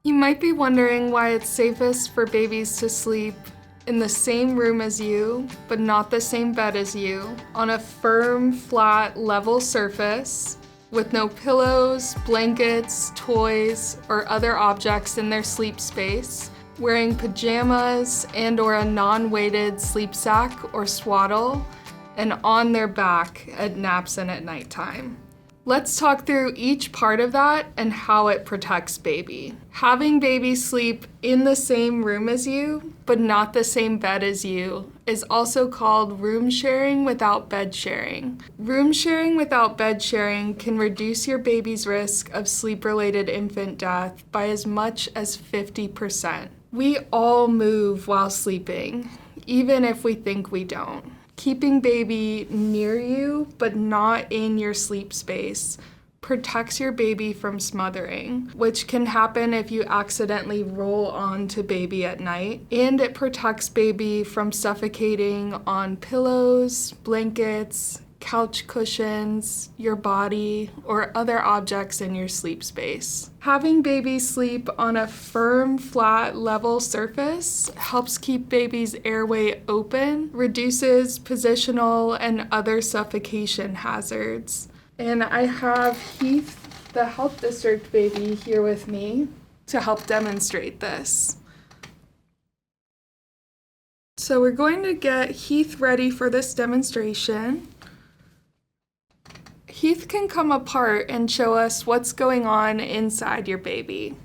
You might be wondering why it's safest for babies to sleep in the same room as you, but not the same bed as you, on a firm, flat, level surface, with no pillows, blankets, toys, or other objects in their sleep space, wearing pajamas and/or a non-weighted sleep sack or swaddle, and on their back at naps and at nighttime. Let's talk through each part of that and how it protects baby. Having baby sleep in the same room as you, but not the same bed as you, is also called room sharing without bed sharing. Room sharing without bed sharing can reduce your baby's risk of sleep-related infant death by as much as 50%. We all move while sleeping, even if we think we don't. Keeping baby near you, but not in your sleep space, protects your baby from smothering, which can happen if you accidentally roll onto baby at night. And it protects baby from suffocating on pillows, blankets, couch cushions, your body, or other objects in your sleep space. Having baby sleep on a firm, flat, level surface helps keep baby's airway open, reduces positional and other suffocation hazards. And I have Heath, the health district baby, here with me to help demonstrate this. So we're going to get Heath ready for this demonstration. Heath can come apart and show us what's going on inside your baby.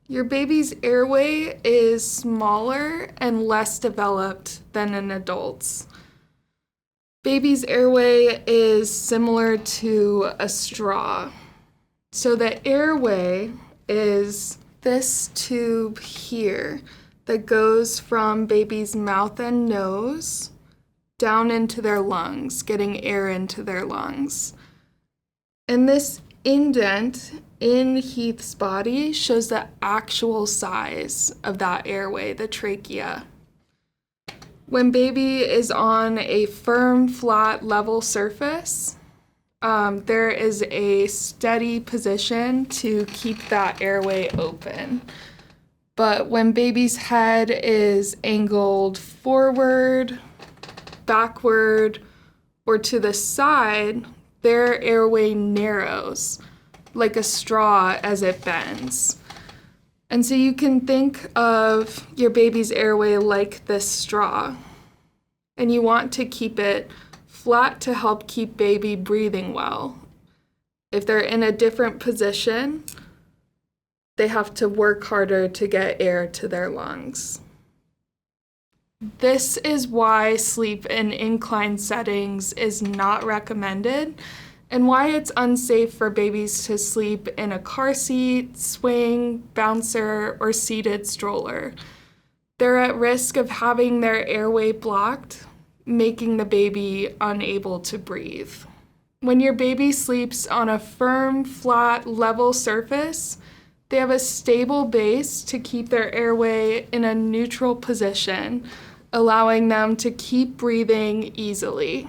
Your baby's airway is smaller and less developed than an adult's. Baby's airway is similar to a straw. So the airway is this tube here that goes from baby's mouth and nose down into their lungs, getting air into their lungs. And this indent in Heath's body shows the actual size of that airway, the trachea. When baby is on a firm, flat, level surface, there is a steady position to keep that airway open. But when baby's head is angled forward, backward, or to the side, their airway narrows like a straw as it bends. And so you can think of your baby's airway like this straw, and you want to keep it flat to help keep baby breathing well. If they're in a different position, they have to work harder to get air to their lungs. This is why sleep in inclined settings is not recommended, and why it's unsafe for babies to sleep in a car seat, swing, bouncer, or seated stroller. They're at risk of having their airway blocked, making the baby unable to breathe. When your baby sleeps on a firm, flat, level surface, they have a stable base to keep their airway in a neutral position, allowing them to keep breathing easily.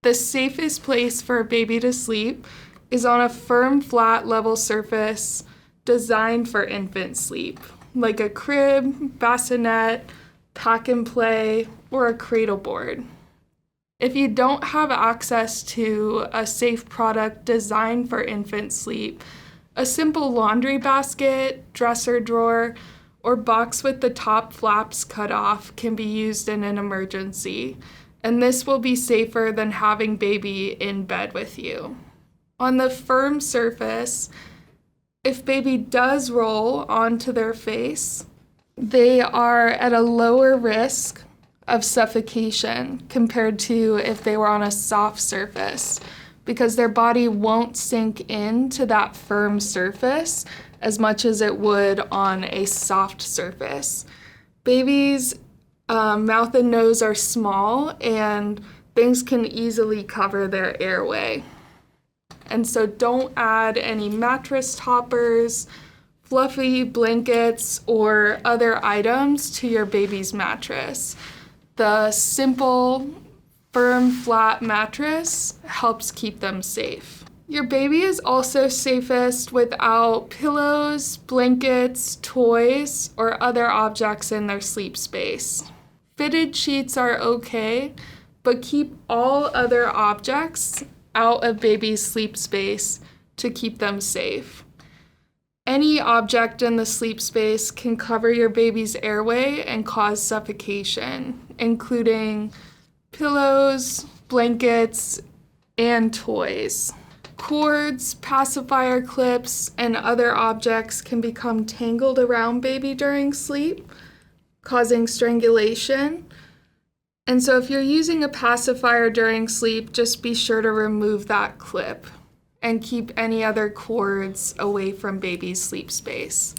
The safest place for a baby to sleep is on a firm, flat, level surface designed for infant sleep, like a crib, bassinet, pack and play, or a cradle board. If you don't have access to a safe product designed for infant sleep, a simple laundry basket, dresser drawer, or box with the top flaps cut off can be used in an emergency, and this will be safer than having baby in bed with you. On the firm surface, if baby does roll onto their face, they are at a lower risk of suffocation compared to if they were on a soft surface, because their body won't sink into that firm surface as much as it would on a soft surface. Babies' mouth and nose are small, and things can easily cover their airway. And so don't add any mattress toppers, fluffy blankets, or other items to your baby's mattress. The simple, firm, flat mattress helps keep them safe. Your baby is also safest without pillows, blankets, toys, or other objects in their sleep space. Fitted sheets are okay, but keep all other objects out of baby's sleep space to keep them safe. Any object in the sleep space can cover your baby's airway and cause suffocation, including pillows, blankets, and toys. Cords, pacifier clips, and other objects can become tangled around baby during sleep, causing strangulation. And so if you're using a pacifier during sleep, just be sure to remove that clip and keep any other cords away from baby's sleep space.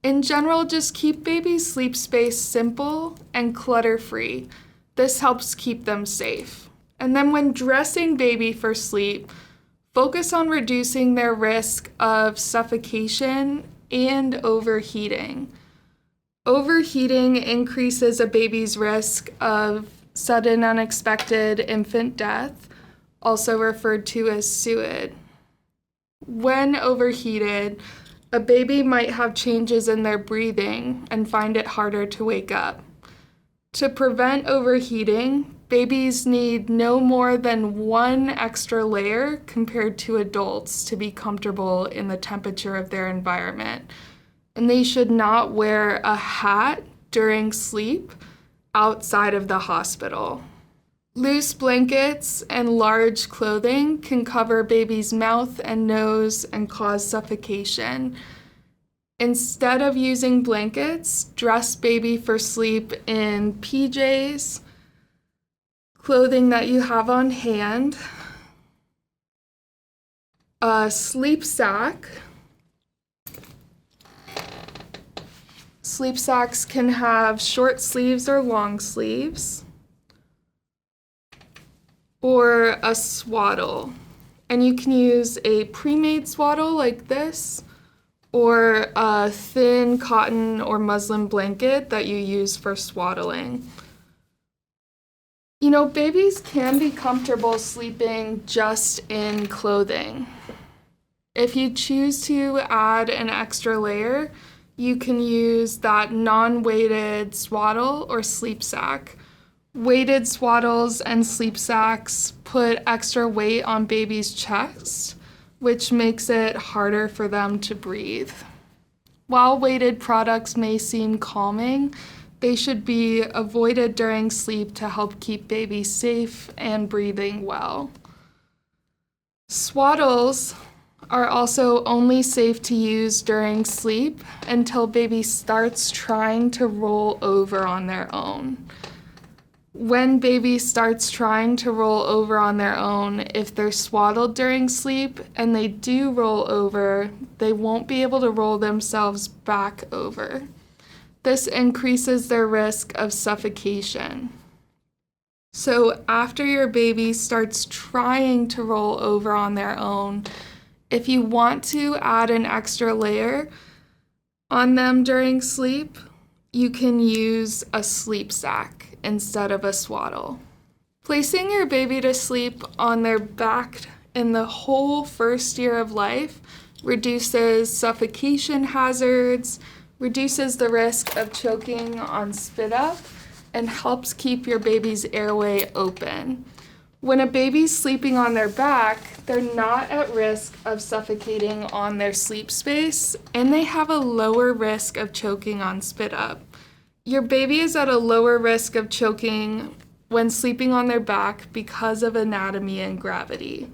In general, just keep baby's sleep space simple and clutter-free. This helps keep them safe. And then when dressing baby for sleep, focus on reducing their risk of suffocation and overheating. Overheating increases a baby's risk of sudden unexpected infant death, also referred to as SUID. When overheated, a baby might have changes in their breathing and find it harder to wake up. To prevent overheating, babies need no more than one extra layer compared to adults to be comfortable in the temperature of their environment. And they should not wear a hat during sleep outside of the hospital. Loose blankets and large clothing can cover baby's mouth and nose and cause suffocation. Instead of using blankets, dress baby for sleep in PJs, clothing that you have on hand, a sleep sack. Sleep sacks can have short sleeves or long sleeves, or a swaddle. And you can use a pre-made swaddle like this, or a thin cotton or muslin blanket that you use for swaddling. You know, babies can be comfortable sleeping just in clothing. If you choose to add an extra layer, you can use that non-weighted swaddle or sleep sack. Weighted swaddles and sleep sacks put extra weight on baby's chest, which makes it harder for them to breathe. While weighted products may seem calming, they should be avoided during sleep to help keep baby safe and breathing well. Swaddles are also only safe to use during sleep until baby starts trying to roll over on their own. When baby starts trying to roll over on their own, if they're swaddled during sleep and they do roll over, they won't be able to roll themselves back over. This increases their risk of suffocation. So after your baby starts trying to roll over on their own, if you want to add an extra layer on them during sleep, you can use a sleep sack instead of a swaddle. Placing your baby to sleep on their back in the whole first year of life reduces suffocation hazards, reduces the risk of choking on spit up, and helps keep your baby's airway open. When a baby's sleeping on their back, they're not at risk of suffocating on their sleep space, and they have a lower risk of choking on spit up. Your baby is at a lower risk of choking when sleeping on their back because of anatomy and gravity.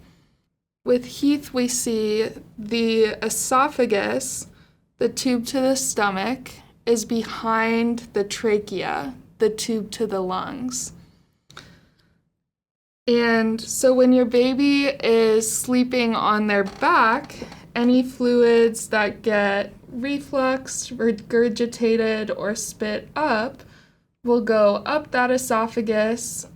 With Heath, we see the esophagus, the tube to the stomach, is behind the trachea, the tube to the lungs. And so when your baby is sleeping on their back, any fluids that get refluxed, regurgitated, or spit up will go up that esophagus,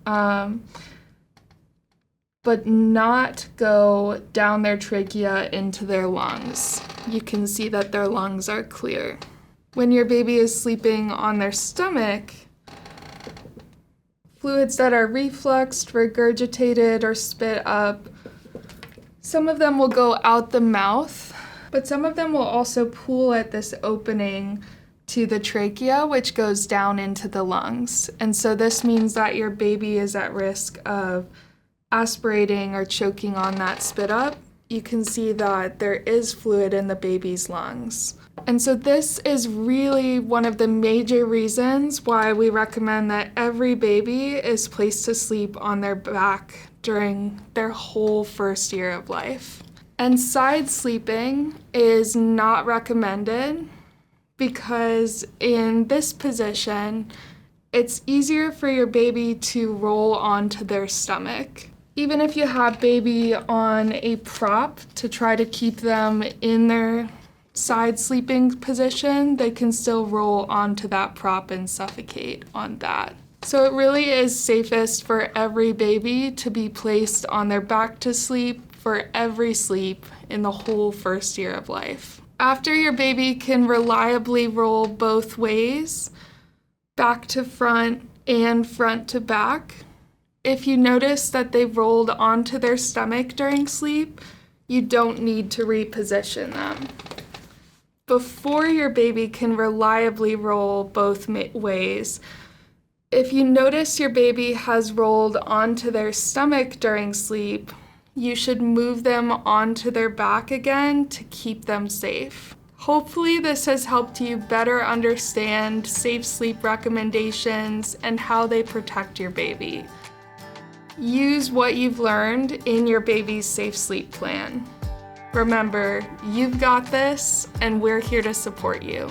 but not go down their trachea into their lungs. You can see that their lungs are clear. When your baby is sleeping on their stomach, fluids that are refluxed, regurgitated, or spit up Some of them will go out the mouth, but some of them will also pool at this opening to the trachea, which goes down into the lungs. And so this means that your baby is at risk of aspirating or choking on that spit up. You can see that there is fluid in the baby's lungs. And so this is really one of the major reasons why we recommend that every baby is placed to sleep on their back during their whole first year of life. And side sleeping is not recommended because in this position, it's easier for your baby to roll onto their stomach. Even if you have baby on a prop to try to keep them in their side sleeping position, they can still roll onto that prop and suffocate on that. So it really is safest for every baby to be placed on their back to sleep for every sleep in the whole first year of life. After your baby can reliably roll both ways, back to front and front to back, if you notice that they've rolled onto their stomach during sleep, you don't need to reposition them. Before your baby can reliably roll both ways, if you notice your baby has rolled onto their stomach during sleep, you should move them onto their back again to keep them safe. Hopefully this has helped you better understand safe sleep recommendations and how they protect your baby. Use what you've learned in your baby's safe sleep plan. Remember, you've got this, and we're here to support you.